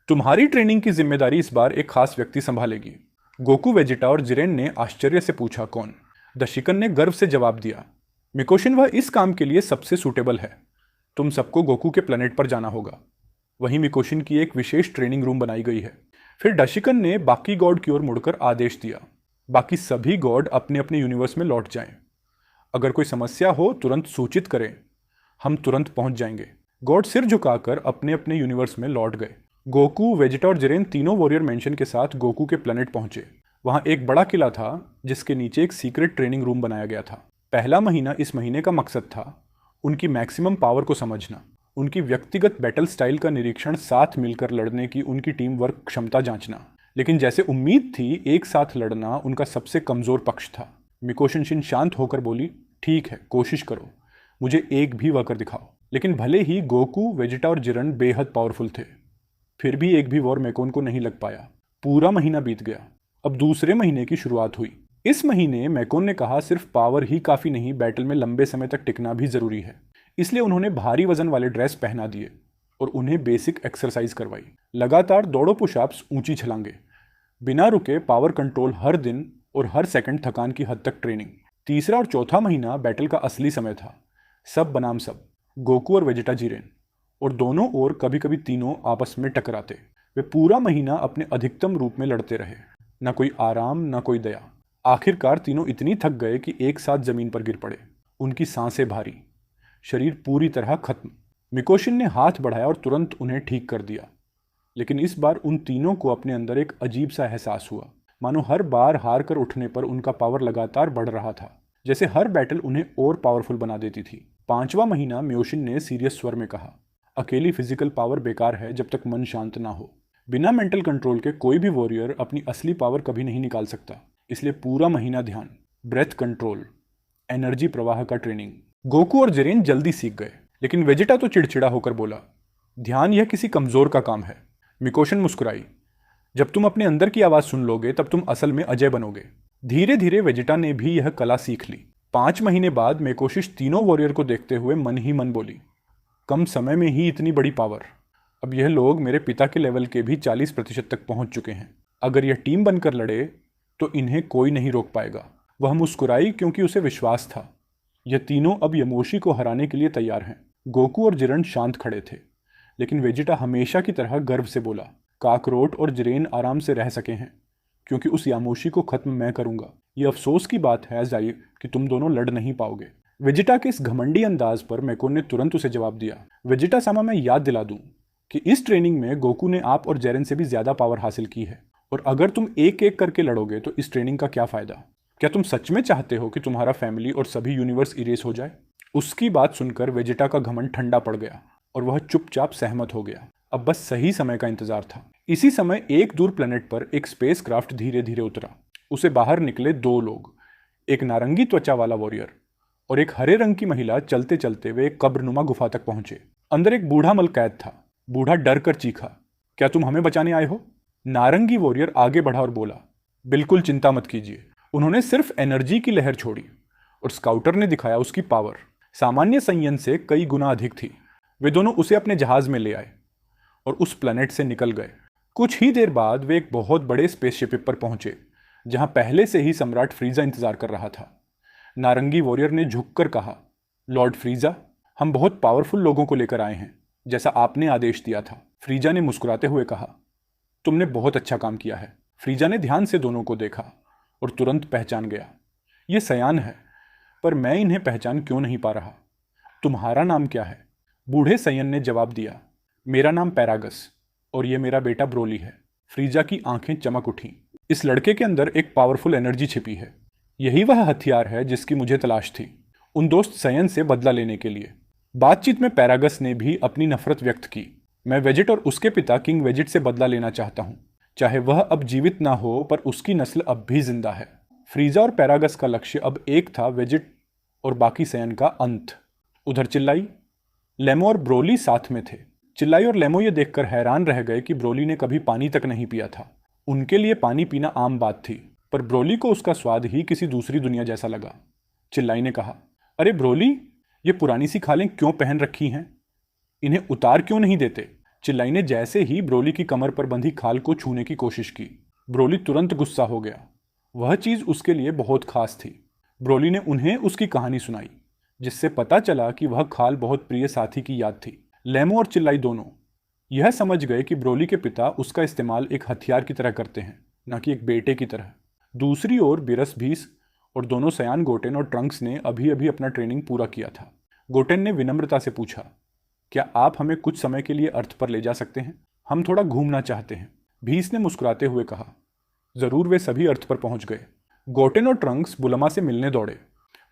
तुम्हारी ट्रेनिंग की जिम्मेदारी इस बार एक खास व्यक्ति संभालेगी। गोकू, वेजिटा और जिरेन ने आश्चर्य से पूछा, कौन? दशिकन ने गर्व से जवाब दिया, मिकोशिन, वह इस काम के लिए सबसे सूटेबल है। तुम सबको गोकू के प्लेनेट पर जाना होगा। वहीं मिकोशिन की एक विशेष ट्रेनिंग रूम बनाई गई है। फिर दशिकन ने बाकी गॉड की ओर मुड़कर आदेश दिया, बाकी सभी गॉड अपने अपने यूनिवर्स में लौट जाएं। अगर कोई समस्या हो तुरंत सूचित करें, हम तुरंत पहुंच जाएंगे। गॉड सिर झुकाकर अपने अपने यूनिवर्स में लौट गए। गोकू, वेजिटा और जिरेन तीनों वॉरियर मेंशन के साथ गोकू के प्लेनेट पहुंचे। वहां एक बड़ा किला था जिसके नीचे एक सीक्रेट ट्रेनिंग रूम बनाया गया था। पहला महीना इस महीने का मकसद था उनकी मैक्सिमम पावर को समझना, उनकी व्यक्तिगत बैटल स्टाइल का निरीक्षण, साथ मिलकर लड़ने की उनकी टीम वर्क क्षमता जांचना। लेकिन जैसे उम्मीद थी, एक साथ लड़ना उनका सबसे कमजोर पक्ष था। मिकोशिन शांत होकर बोली, ठीक है, कोशिश करो, मुझे एक भी वर्कर दिखाओ। लेकिन भले ही गोकू, वेजिटा और जिरन बेहद पावरफुल थे, फिर भी एक भी वॉर मेकोन को नहीं लग पाया। पूरा महीना बीत गया। अब दूसरे महीने की शुरुआत हुई। इस महीने मेकोन ने कहा, सिर्फ पावर ही काफी नहीं, बैटल में लंबे समय तक टिकना भी जरूरी है। इसलिए उन्होंने भारी वजन वाले ड्रेस पहना दिए और उन्हें बेसिक एक्सरसाइज करवाई। लगातार दौड़ो, पुशअप्स, ऊंची छलांगे, बिना रुके पावर कंट्रोल हर दिन और हर सेकंड थकान की हद तक ट्रेनिंग। तीसरा और चौथा महीना बैटल का असली समय था। सब बनाम सब, गोकू और वेजिटा, जिरेन, और दोनों ओर कभी कभी तीनों आपस में टकराते। वे पूरा महीना अपने अधिकतम रूप में लड़ते रहे, न कोई आराम न कोई दया। आखिरकार तीनों इतनी थक गए कि एक साथ जमीन पर गिर पड़े, उनकी सांसें भारी, शरीर पूरी तरह खत्म। मिकोशिन ने हाथ बढ़ाया और तुरंत उन्हें ठीक कर दिया। लेकिन इस बार उन तीनों को अपने अंदर एक अजीब सा एहसास हुआ, मानो हर बार हार कर उठने पर उनका पावर लगातार बढ़ रहा था, जैसे हर बैटल उन्हें और पावरफुल बना देती थी। पांचवा महीना, म्योशिन ने सीरियस स्वर में कहा, अकेली फिजिकल पावर बेकार है जब तक मन शांत ना हो। बिना मेंटल कंट्रोल के कोई भी वॉरियर अपनी असली पावर कभी नहीं निकाल सकता। इसलिए पूरा महीना ध्यान, ब्रेथ कंट्रोल, एनर्जी प्रवाह का ट्रेनिंग। गोकू और जिरेन जल्दी सीख गए, लेकिन वेजिटा तो चिड़चिड़ा होकर बोला, ध्यान यह किसी कमजोर का काम है। मिकोशिन मुस्कुराई, जब तुम अपने अंदर की आवाज सुन लोगे तब तुम असल में अजय बनोगे। धीरे धीरे वेजिटा ने भी यह कला सीख ली। 5 महीने बाद मेकोशिश तीनों वॉरियर को देखते हुए मन ही मन बोली, कम समय में ही इतनी बड़ी पावर। अब यह लोग मेरे पिता के लेवल के भी 40% तक पहुंच चुके हैं। अगर यह टीम बनकर लड़े तो इन्हें कोई नहीं रोक पाएगा। वह मुस्कुराई क्योंकि उसे विश्वास था यह तीनों अब यमोशी को हराने के लिए तैयार हैं। गोकू और जिरेन शांत खड़े थे, लेकिन वेजिटा हमेशा की तरह गर्व से बोला, काकरोट और जिरेन आराम से रह सके हैं क्योंकि उस यामोशी को खत्म मैं करूंगा। यह अफसोस की बात है जाई कि तुम दोनों लड़ नहीं पाओगे। वेजिटा के इस घमंडी अंदाज पर मेकोन ने तुरंत उसे जवाब दिया, वेजिटा सामा, मैं याद दिला दूं कि इस ट्रेनिंग में गोकू ने आप और जेरेन से भी ज्यादा पावर हासिल की है, और अगर तुम एक एक करके लड़ोगे तो इस ट्रेनिंग का क्या फायदा? क्या तुम सच में चाहते हो कि तुम्हारा फैमिली और सभी यूनिवर्स इरेज हो जाए? उसकी बात सुनकर वेजिटा का घमंड ठंडा पड़ गया और वह चुपचाप सहमत हो गया। अब बस सही समय का इंतजार था। इसी समय एक दूर प्लेनेट पर एक स्पेस क्राफ्ट धीरे धीरे उतरा। उसे बाहर निकले 2 लोग, एक नारंगी त्वचा वाला वॉरियर और एक हरे रंग की महिला। चलते चलते वे एक कब्रनुमा गुफा तक पहुंचे। अंदर एक बूढ़ा मलकैद था। बूढ़ा डर कर चीखा, क्या तुम हमें बचाने आए हो? नारंगी वॉरियर आगे बढ़ा और बोला, बिल्कुल चिंता मत कीजिए। उन्होंने सिर्फ एनर्जी की लहर छोड़ी और स्काउटर ने दिखाया उसकी पावर सामान्य संयन से कई गुना अधिक थी। वे दोनों उसे अपने जहाज में ले आए और उस प्लेनेट से निकल गए। कुछ ही देर बाद वे एक बहुत बड़े स्पेसशिप पर पहुंचे जहां पहले से ही सम्राट फ्रीजा इंतजार कर रहा था। नारंगी वॉरियर ने झुककर कहा, लॉर्ड फ्रीजा, हम बहुत पावरफुल लोगों को लेकर आए हैं, जैसा आपने आदेश दिया था। फ्रीजा ने मुस्कुराते हुए कहा, तुमने बहुत अच्छा काम किया है। फ्रीजा ने ध्यान से दोनों को देखा और तुरंत पहचान गया, ये सयान है, पर मैं इन्हें पहचान क्यों नहीं पा रहा। तुम्हारा नाम क्या है? बूढ़े सयन ने जवाब दिया, मेरा नाम पैरागस और ये मेरा बेटा ब्रोली है। फ्रीजा की आंखें चमक उठी। इस लड़के के अंदर एक पावरफुल एनर्जी छिपी है। यही वह हथियार है जिसकी मुझे तलाश थी, उन दोस्त सयन से बदला लेने के लिए। बातचीत में पैरागस ने भी अपनी नफरत व्यक्त की। मैं वेजिट और उसके पिता किंग वेजिट से बदला लेना चाहता हूं, चाहे वह अब जीवित ना हो, पर उसकी नस्ल अब भी जिंदा है। फ्रीजा और पैरागस का लक्ष्य अब एक था, वेजिट और बाकी सयन का अंत। उधर चिल्लाई, लेमो और ब्रोली साथ में थे। चिल्लाई और लेमो ये देखकर हैरान रह गए कि ब्रोली ने कभी पानी तक नहीं पिया था। उनके लिए पानी पीना आम बात थी, पर ब्रोली को उसका स्वाद ही किसी दूसरी दुनिया जैसा लगा। चिल्लाई ने कहा, अरे ब्रोली, ये पुरानी सी खालें क्यों पहन रखी हैं? इन्हें उतार क्यों नहीं देते? चिल्लाई ने जैसे ही ब्रोली की कमर पर बंधी खाल को छूने की कोशिश की, ब्रोली तुरंत गुस्सा हो गया। वह चीज उसके लिए बहुत खास थी। ब्रोली ने उन्हें उसकी कहानी सुनाई, जिससे पता चला कि वह खाल बहुत प्रिय साथी की याद थी। लेमो और चिल्लाई दोनों यह समझ गए कि ब्रोली के पिता उसका इस्तेमाल एक हथियार की तरह करते हैं, न कि एक बेटे की तरह। दूसरी ओर बिरस भीस और दोनों सयान गोटेन और ट्रंक्स ने अभी अभी अपना ट्रेनिंग पूरा किया था। गोटेन ने विनम्रता से पूछा, क्या आप हमें कुछ समय के लिए अर्थ पर ले जा सकते हैं? हम थोड़ा घूमना चाहते हैं। भीस ने मुस्कुराते हुए कहा। जरूर। वे सभी अर्थ पर पहुंच गए। गोटेन और ट्रंक्स बुलमा से मिलने दौड़े।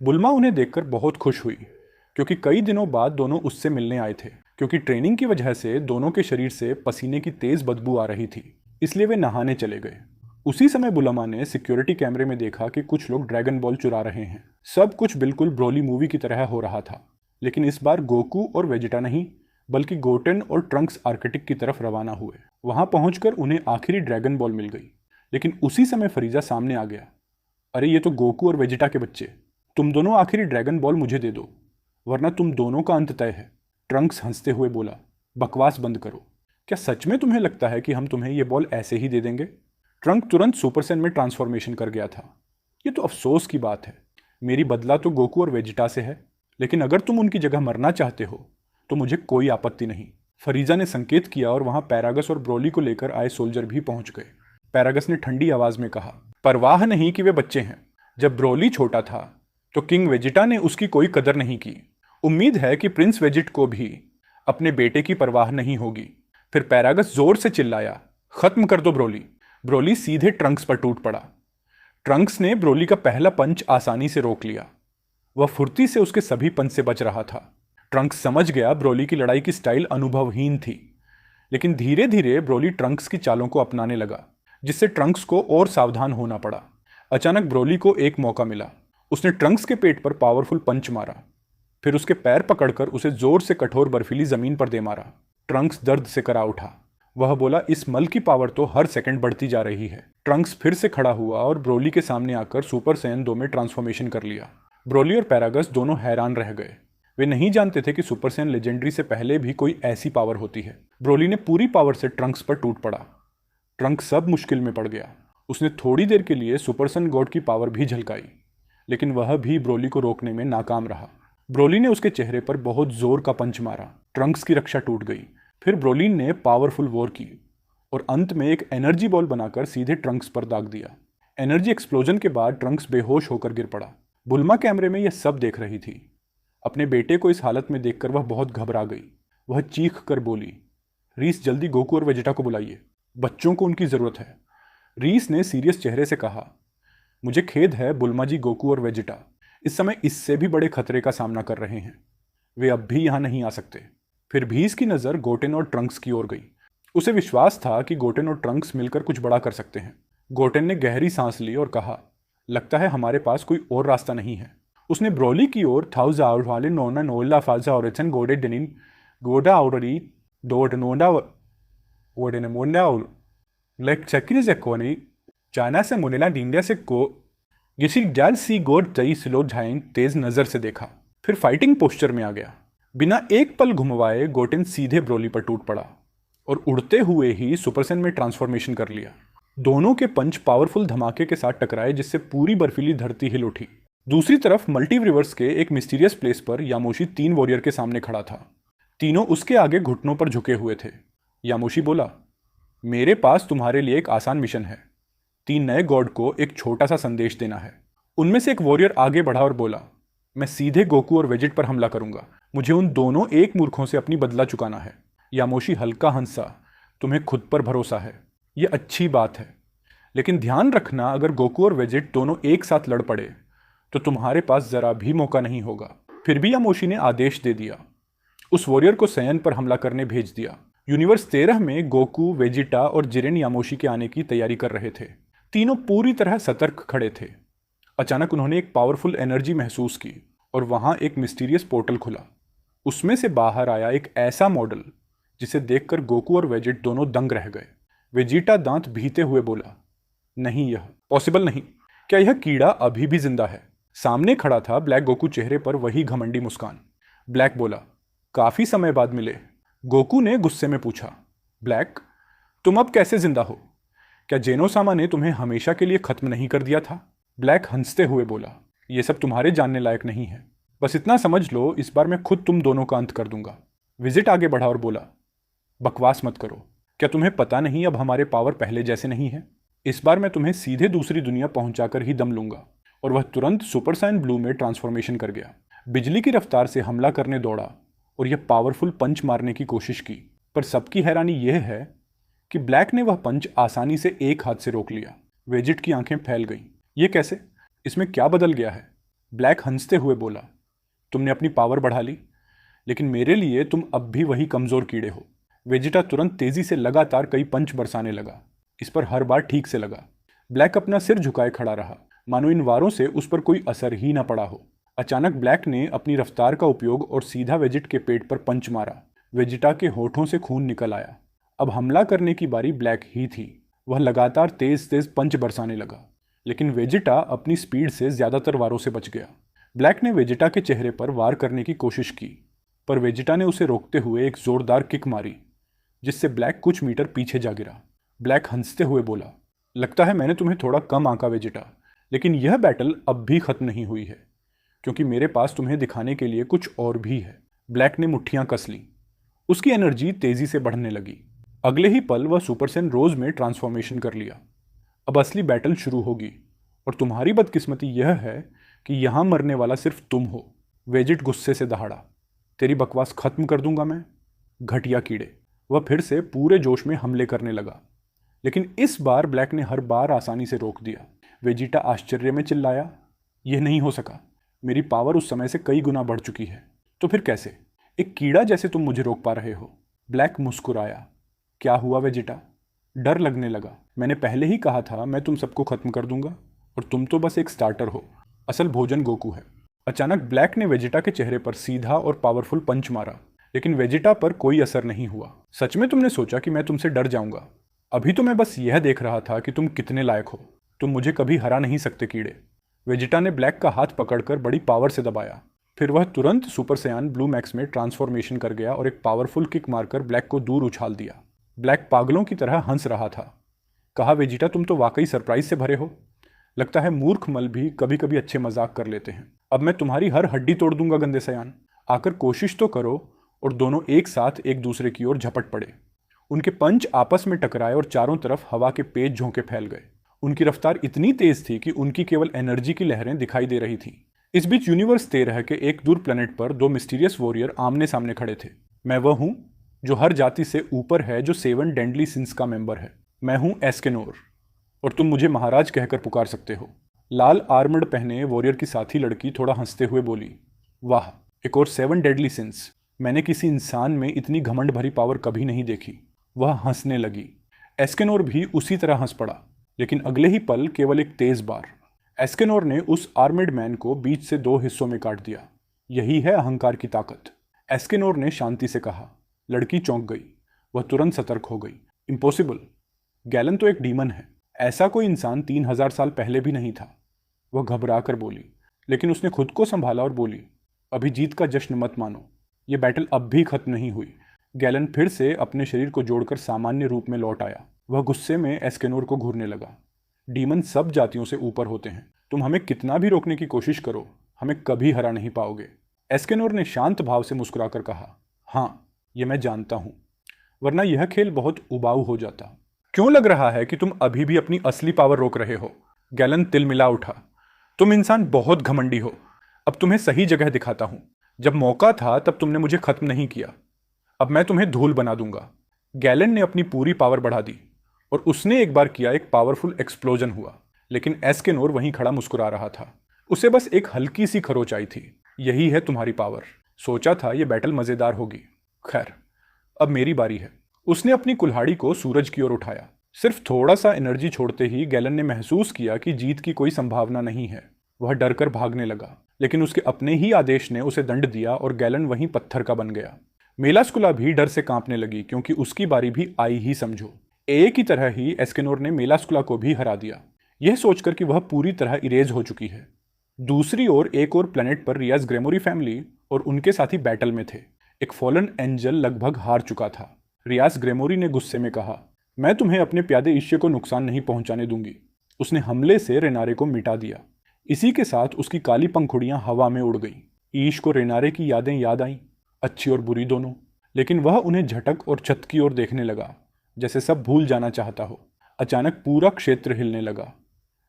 बुलमा उन्हें देखकर बहुत खुश हुई, क्योंकि कई दिनों बाद दोनों उससे मिलने आए थे। क्योंकि ट्रेनिंग की वजह से दोनों के शरीर से पसीने की तेज बदबू आ रही थी, इसलिए वे नहाने चले गए। उसी समय बुलमा ने सिक्योरिटी कैमरे में देखा कि कुछ लोग ड्रैगन बॉल चुरा रहे हैं। सब कुछ बिल्कुल ब्रोली मूवी की तरह हो रहा था, लेकिन इस बार गोकू और वेजिटा नहीं, बल्कि गोटेन और ट्रंक्स आर्कटिक की तरफ रवाना हुए। वहां पहुंचकर उन्हें आखिरी ड्रैगन बॉल मिल गई, लेकिन उसी समय फरीजा सामने आ गया। अरे ये तो गोकू और वेजिटा के बच्चे, तुम दोनों आखिरी ड्रैगन बॉल मुझे दे दो, वरना तुम दोनों का अंत तय है। ट्रंक्स हंसते हुए बोला, बकवास बंद करो। क्या सच में तुम्हें लगता है कि हम तुम्हें ये बॉल ऐसे ही दे देंगे? ट्रंक तुरंत सुपर सैन में ट्रांसफॉर्मेशन कर गया था। ये तो अफसोस की बात है। मेरी बदला तो गोकू और वेजिटा से है, लेकिन अगर तुम उनकी जगह मरना चाहते हो तो मुझे कोई आपत्ति नहीं। फरीजा ने संकेत किया और वहां पैरागस और ब्रोली को लेकर आए सोल्जर भी पहुंच गए। पैरागस ने ठंडी आवाज में कहा, परवाह नहीं कि वे बच्चे हैं। जब ब्रोली छोटा था तो किंग वेजिटा ने उसकी कोई कदर नहीं की। उम्मीद है कि प्रिंस वेजिट को भी अपने बेटे की परवाह नहीं होगी। फिर पैरागस जोर से चिल्लाया, खत्म कर दो ब्रोली। ब्रोली सीधे ट्रंक्स पर टूट पड़ा। ट्रंक्स ने ब्रोली का पहला पंच आसानी से रोक लिया। वह फुर्ती से उसके सभी पंच से बच रहा था। ट्रंक्स समझ गया ब्रोली की लड़ाई की स्टाइल अनुभवहीन थी, लेकिन धीरे धीरे ब्रोली ट्रंक्स की चालों को अपनाने लगा, जिससे ट्रंक्स को और सावधान होना पड़ा। अचानक ब्रोली को एक मौका मिला। उसने ट्रंक्स के पेट पर पावरफुल पंच मारा, फिर उसके पैर पकड़कर उसे जोर से कठोर बर्फीली जमीन पर दे मारा। ट्रंक्स दर्द से करा उठा। वह बोला, इस मल की पावर तो हर सेकंड बढ़ती जा रही है। ट्रंक्स फिर से खड़ा हुआ और ब्रोली के सामने आकर सुपर सैयन 2 में ट्रांसफॉर्मेशन कर लिया। ब्रोली और पैरागस दोनों हैरान रह गए। वे नहीं जानते थे कि सुपर सैयन लेजेंडरी से पहले भी कोई ऐसी पावर होती है। ब्रोली ने पूरी पावर से ट्रंक्स पर टूट पड़ा। ट्रंक्स सब मुश्किल में पड़ गया। उसने थोड़ी देर के लिए सुपर सन गॉड की पावर भी झलकाई, लेकिन वह भी ब्रोली को रोकने में नाकाम रहा। ब्रोली ने उसके चेहरे पर बहुत जोर का पंच मारा। ट्रंक्स की रक्षा टूट गई। फिर ब्रोली ने पावरफुल वॉर की और अंत में एक एनर्जी बॉल बनाकर सीधे ट्रंक्स पर दाग दिया। एनर्जी एक्सप्लोजन के बाद ट्रंक्स बेहोश होकर गिर पड़ा। बुल्मा कैमरे में यह सब देख रही थी। अपने बेटे को इस हालत में देखकर वह बहुत घबरा गई। वह चीख कर बोली, रीस जल्दी गोकू और वेजिटा को बुलाइए, बच्चों को उनकी जरूरत है। रीस ने सीरियस चेहरे से कहा, मुझे खेद है बुल्मा जी, गोकू और वेजिटा इस समय इससे भी बड़े खतरे का सामना कर रहे हैं। वे अब भी यहां नहीं आ सकते। फिर भीस की नजर गोटेन और ट्रंक्स की ओर गई। उसे विश्वास था कि गोटेन और ट्रंक्स मिलकर कुछ बड़ा कर सकते हैं। गोटेन ने गहरी सांस ली और कहा, लगता है हमारे पास कोई और रास्ता नहीं है। उसने ब्रोली की ओर थाउजा वाले नोना नोला फाजा और गोडे डेनिन गोडा औररी डोड नोडा ओडेन मोंडा लेक चक्री से कोनी चाइना से मुनेला इंडिया से को किसी डैल सी गोड तई स्लो झाइन तेज नजर से देखा। फिर फाइटिंग पोस्चर में आ गया। बिना एक पल घुमवाए गोटेन सीधे ब्रोली पर टूट पड़ा और उड़ते हुए ही सुपरसेन में ट्रांसफॉर्मेशन कर लिया। दोनों के पंच पावरफुल धमाके के साथ टकराए, जिससे पूरी बर्फीली धरती हिल उठी। दूसरी तरफ मल्टी रिवर्स के एक मिस्टीरियस प्लेस पर यामोशी 3 वॉरियर के सामने खड़ा था। तीनों उसके आगे घुटनों पर झुके हुए थे। यामोशी बोला, मेरे पास तुम्हारे लिए एक आसान मिशन है। 3 नए गॉड को एक छोटा सा संदेश देना है। उनमें से एक वॉरियर आगे बढ़ा और बोला, मैं सीधे गोकू और वेजिट पर हमला करूंगा। मुझे उन दोनों एक मूर्खों से अपनी बदला चुकाना है। यामोशी हल्का हंसा, तुम्हें खुद पर भरोसा है, यह अच्छी बात है, लेकिन ध्यान रखना अगर गोकू और वेजिट दोनों एक साथ लड़ पड़े तो तुम्हारे पास जरा भी मौका नहीं होगा। फिर भी यामोशी ने आदेश दे दिया। उस वॉरियर को सैयन पर हमला करने भेज दिया। यूनिवर्स 13 में गोकू, वेजिटा और जिरेन यामोशी के आने की तैयारी कर रहे थे। तीनों पूरी तरह सतर्क खड़े थे। अचानक उन्होंने एक पावरफुल एनर्जी महसूस की और वहां एक मिस्टीरियस पोर्टल खुला। उसमें से बाहर आया एक ऐसा मॉडल जिसे देखकर गोकू और वेजिट दोनों दंग रह गए। वेजिटा दांत भीते हुए बोला, नहीं, यह पॉसिबल नहीं। क्या यह कीड़ा अभी भी जिंदा है? सामने खड़ा था ब्लैक गोकू, चेहरे पर वही घमंडी मुस्कान। ब्लैक बोला, काफी समय बाद मिले। गोकू ने गुस्से में पूछा, ब्लैक, तुम अब कैसे जिंदा हो? क्या जेनोसामा ने तुम्हें हमेशा के लिए खत्म नहीं कर दिया था? ब्लैक हंसते हुए बोला, यह सब तुम्हारे जानने लायक नहीं है। बस इतना समझ लो, इस बार मैं खुद तुम दोनों का अंत कर दूंगा। विजिट आगे बढ़ा और बोला, बकवास मत करो। क्या तुम्हें पता नहीं अब हमारे पावर पहले जैसे नहीं है? इस बार मैं तुम्हें सीधे दूसरी दुनिया पहुंचाकर ही दम लूंगा। और वह तुरंत सुपर साइन ब्लू में ट्रांसफॉर्मेशन कर गया। बिजली की रफ्तार से हमला करने दौड़ा और यह पावरफुल पंच मारने की कोशिश की, पर सबकी हैरानी यह है कि ब्लैक ने वह पंच आसानी से एक हाथ से रोक लिया। वेजिट की आंखें फैल गईं। ये कैसे? इसमें क्या बदल गया है? ब्लैक हंसते हुए बोला, तुमने अपनी पावर बढ़ा ली, लेकिन मेरे लिए तुम अब भी वही कमजोर कीड़े हो। वेजिटा तुरंत तेजी से लगातार कई पंच बरसाने लगा। इस पर हर बार ठीक से लगा। ब्लैक अपना सिर झुकाए खड़ा रहा, मानो इन वारों से उस पर कोई असर ही ना पड़ा हो। अचानक ब्लैक ने अपनी रफ्तार का उपयोग और सीधा वेजिट के पेट पर पंच मारा। वेजिटा के होठों से खून निकल आया। अब हमला करने की बारी ब्लैक ही थी। वह लगातार तेज तेज पंच बरसाने लगा, लेकिन वेजिटा अपनी स्पीड से ज्यादातर वारों से बच गया। ब्लैक ने वेजिटा के चेहरे पर वार करने की कोशिश की, पर वेजिटा ने उसे रोकते हुए एक जोरदार किक मारी, जिससे ब्लैक कुछ मीटर पीछे जा गिरा। ब्लैक हंसते हुए बोला, लगता है मैंने तुम्हें थोड़ा कम आंका वेजिटा, लेकिन यह बैटल अब भी खत्म नहीं हुई है, क्योंकि मेरे पास तुम्हें दिखाने के लिए कुछ और भी है। ब्लैक ने मुट्ठियां कस ली। उसकी एनर्जी तेजी से बढ़ने लगी। अगले ही पल वह सुपरसेन रोज में ट्रांसफॉर्मेशन कर लिया। अब असली बैटल शुरू होगी, और तुम्हारी बदकिस्मती यह है कि यहां मरने वाला सिर्फ तुम हो। वेजिट गुस्से से दहाड़ा, तेरी बकवास खत्म कर दूंगा मैं, घटिया कीड़े। वह फिर से पूरे जोश में हमले करने लगा, लेकिन इस बार ब्लैक ने हर बार आसानी से रोक दिया। वेजिटा आश्चर्य में चिल्लाया, यह नहीं हो सका, मेरी पावर उस समय से कई गुना बढ़ चुकी है। तो फिर कैसे? एक कीड़ा जैसे तुम मुझे रोक पा रहे हो? ब्लैक मुस्कुराया, क्या हुआ वेजिटा? डर लगने लगा। मैंने पहले ही कहा था मैं तुम सबको खत्म कर दूंगा, और तुम तो बस एक स्टार्टर हो। असल भोजन गोकू है। अचानक ब्लैक ने वेजिटा के चेहरे पर सीधा और पावरफुल पंच मारा, लेकिन वेजिटा पर कोई असर नहीं हुआ। सच में तुमने सोचा कि मैं तुमसे डर जाऊंगा? अभी तो मैं बस यह देख रहा था कि तुम कितने लायक हो। तुम मुझे कभी हरा नहीं सकते कीड़े। वेजिटा ने ब्लैक का हाथ पकड़कर बड़ी पावर से दबाया। फिर वह तुरंत सुपर सयान ब्लू मैक्स में ट्रांसफॉर्मेशन कर गया और एक पावरफुल किक मारकर ब्लैक को दूर उछाल दिया। ब्लैक पागलों की तरह हंस रहा था। कहा, वेजिटा तुम तो वाकई सरप्राइज से भरे हो। लगता है मूर्ख मल भी कभी कभी अच्छे मजाक कर लेते हैं। अब मैं तुम्हारी हर हड्डी तोड़ दूंगा गंदे सयान। आकर कोशिश तो करो। और दोनों एक साथ एक दूसरे की ओर झपट पड़े। उनके पंच आपस में टकराए और चारों तरफ हवा के पेच झोंके फैल गए। उनकी रफ्तार इतनी तेज थी कि उनकी केवल एनर्जी की लहरें दिखाई दे रही थी। इस बीच यूनिवर्स 13 के एक दूर प्लेनेट पर दो मिस्टीरियस वॉरियर आमने सामने खड़े थे। मैं वह हूं जो हर जाति से ऊपर है, जो 7 डेडली सिंस का मेंबर है। मैं हूं एस्केनोर, और तुम मुझे महाराज कहकर पुकार सकते हो। लाल आर्मर्ड पहने वॉरियर की साथी लड़की थोड़ा हंसते हुए बोली, वाह, एक और 7 डेडली सिंस। मैंने किसी इंसान में इतनी घमंड भरी पावर कभी नहीं देखी। वह हंसने लगी। एस्केनोर भी उसी तरह हंस पड़ा, लेकिन अगले ही पल केवल एक तेज बार एस्केनोर ने उस आर्मेड मैन को बीच से 2 हिस्सों में काट दिया। यही है अहंकार की ताकत, एस्केनोर ने शांति से कहा। लड़की चौंक गई। वह तुरंत सतर्क हो गई। इम्पॉसिबल, गैलन तो एक डीमन है। ऐसा कोई इंसान 3000 साल पहले भी नहीं था। वह घबरा कर बोली, लेकिन उसने खुद को संभाला और बोली, अभी जीत का जश्न मत मानो, यह बैटल अब भी खत्म नहीं हुई। गैलन फिर से अपने शरीर को जोड़कर सामान्य रूप में लौट आया। वह गुस्से में एस्केनोर को घूरने लगा। डीमन सब जातियों से ऊपर होते हैं। तुम हमें कितना भी रोकने की कोशिश करो, हमें कभी हरा नहीं पाओगे। एस्केनोर ने शांत भाव से मुस्कुराकर कहा, हाँ, यह मैं जानता हूं, वरना यह खेल बहुत उबाऊ हो जाता। क्यों लग रहा है कि तुम अभी भी अपनी असली पावर रोक रहे हो? गैलन तिलमिला उठा। तुम इंसान बहुत घमंडी हो। अब तुम्हें सही जगह दिखाता हूं। जब मौका था तब तुमने मुझे खत्म नहीं किया। अब मैं तुम्हें धूल बना दूंगा। गैलन ने अपनी पूरी पावर बढ़ा दी और उसने एक बार किया। एक पावरफुल एक्सप्लोजन हुआ, लेकिन एस्केनोर वहीं खड़ा मुस्कुरा रहा था। उसे बस एक हल्की सी खरोच आई थी। यही है तुम्हारी पावर। सोचा था यह बैटल मजेदार होगी। खैर, अब मेरी बारी है। उसने अपनी कुल्हाड़ी को सूरज की ओर उठाया। सिर्फ थोड़ा सा एनर्जी छोड़ते ही गैलन ने महसूस किया कि जीत की कोई संभावना नहीं है। वह डरकर भागने लगा, लेकिन उसके अपने ही आदेश ने उसे दंड दिया और गैलन वहीं पत्थर का बन गया। मेलास्कुला भी डर से कांपने लगी, क्योंकि उसकी बारी भी आई ही समझो। ए की तरह ही एस्केनोर ने मेलास्कुला को भी हरा दिया, यह सोचकर कि वह पूरी तरह इरेज हो चुकी है। दूसरी ओर एक और प्लेनेट पर रियाज ग्रेमोरी फैमिली और उनके साथी बैटल में थे। एक फॉलन एंजल लगभग हार चुका था। रियास ग्रेमोरी ने गुस्से में कहा, मैं तुम्हें अपने प्यादे ईश्य को नुकसान नहीं पहुंचाने दूंगी। उसने हमले से रेनारे को मिटा दिया। इसी के साथ उसकी काली पंखुड़ियां हवा में उड़ गईं। ईश को रेनारे की यादें याद आईं, अच्छी और बुरी दोनों, लेकिन वह उन्हें झटक और छत की ओर देखने लगा, जैसे सब भूल जाना चाहता हो। अचानक पूरा क्षेत्र हिलने लगा।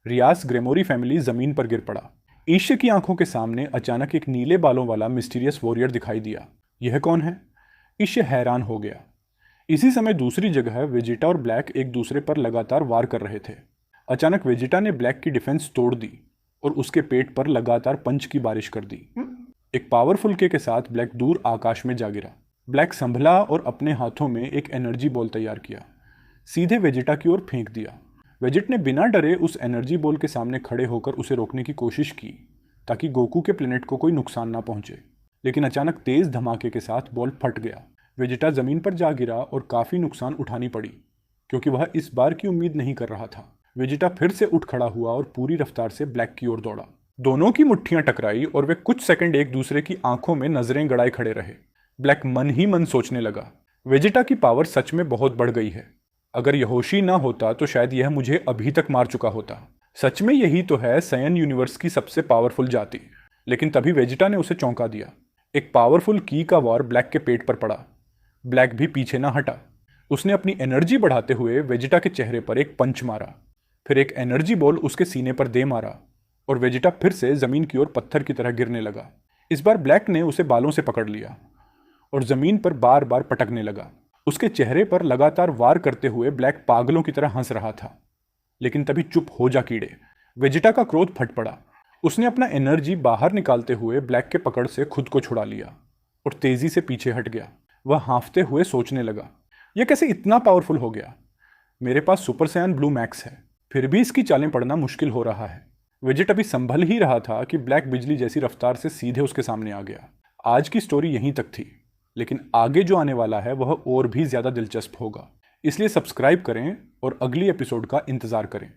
रियास ग्रेमोरी फैमिली जमीन पर गिर पड़ा। ईश्य की आंखों के सामने अचानक एक नीले बालों वाला मिस्टीरियस वॉरियर दिखाई दिया। यह कौन है? ईश्य हैरान हो गया। इसी समय दूसरी जगह वेजिटा और ब्लैक एक दूसरे पर लगातार वार कर रहे थे। अचानक वेजिटा ने ब्लैक की डिफेंस तोड़ दी और उसके पेट पर लगातार पंच की बारिश कर दी। एक पावरफुल के साथ ब्लैक दूर आकाश में जा गिरा। ब्लैक संभला और अपने हाथों में एक एनर्जी बॉल तैयार किया, सीधे वेजिटा की ओर फेंक दिया। वेजिट ने बिना डरे उस एनर्जी बॉल के सामने खड़े होकर उसे रोकने की कोशिश की ताकि गोकू के प्लेनेट को कोई नुकसान ना पहुंचे, लेकिन अचानक तेज धमाके के साथ बॉल फट गया। वेजिटा जमीन पर जा गिरा और काफी नुकसान उठानी पड़ी, क्योंकि वह इस बार की उम्मीद नहीं कर रहा था। वेजिटा फिर से उठ खड़ा हुआ और पूरी रफ्तार से ब्लैक की ओर दौड़ा। दोनों की मुट्ठियां टकराई और वे कुछ सेकंड एक दूसरे की आंखों में नजरें गड़ाए खड़े रहे। ब्लैक मन ही मन सोचने लगा, वेजिटा की पावर सच में बहुत बढ़ गई है। अगर यहोशी ना होता तो शायद यह मुझे अभी तक मार चुका होता। सच में यही तो है सायन यूनिवर्स की सबसे पावरफुल जाति। लेकिन तभी वेजिटा ने उसे चौंका दिया। एक पावरफुल की का वार ब्लैक के पेट पर पड़ा। ब्लैक भी पीछे ना हटा। उसने अपनी एनर्जी बढ़ाते हुए वेजिटा के चेहरे पर एक पंच मारा। फिर एक एनर्जी बॉल उसके सीने पर दे मारा और वेजिटा फिर से जमीन की ओर पत्थर की तरह गिरने लगा। इस बार ब्लैक ने उसे बालों से पकड़ लिया और जमीन पर बार बार पटकने लगा। उसके चेहरे पर लगातार वार करते हुए ब्लैक पागलों की तरह हंस रहा था। लेकिन तभी चुप हो जा कीड़े। वेजिटा का क्रोध फट पड़ा। उसने अपना एनर्जी बाहर निकालते हुए ब्लैक के पकड़ से खुद को छुड़ा लिया और तेजी से पीछे हट गया। वह हांफते हुए सोचने लगा, यह कैसे इतना पावरफुल हो गया? मेरे पास सुपर सायन ब्लू मैक्स है, फिर भी इसकी चालें पड़ना मुश्किल हो रहा है। वेजिट अभी संभल ही रहा था कि ब्लैक बिजली जैसी रफ्तार से सीधे उसके सामने आ गया। आज की स्टोरी यहीं तक थी, लेकिन आगे जो आने वाला है वह और भी ज्यादा दिलचस्प होगा। इसलिए सब्सक्राइब करें और अगली एपिसोड का इंतजार करें।